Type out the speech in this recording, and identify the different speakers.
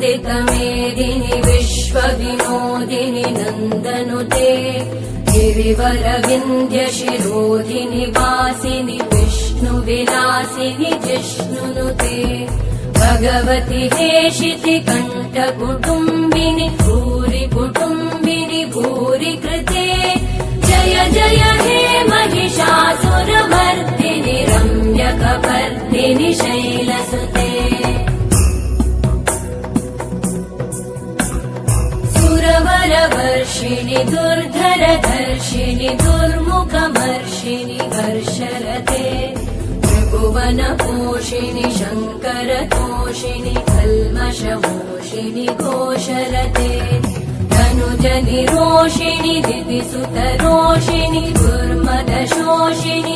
Speaker 1: वन्दितमेदिनि विश्वविनोदिनि नन्दनुते गिरिवरविन्ध्यशिरोधिनि वासिनि विष्णुविलासिनि जिष्णुनुते भगवति हेशिति कण्ठकुटुम्बिनि भूरि कुटुम्बिनि भूरि कृते जय जय हे महिषासुरमर्दिनि रम्यकपर्दिनि शैलसुते सुरवरवर्षिणि दुर्धरधर्षिणि दुर्मुखमर्षिणि हर्षरते त्रिभुवनपोषिणि शङ्करतोषिणि कल्मषमोषिणि घोषरते धनुजनिरोषिणि दितिसुतरोषिणि दुर्मदशोषिणि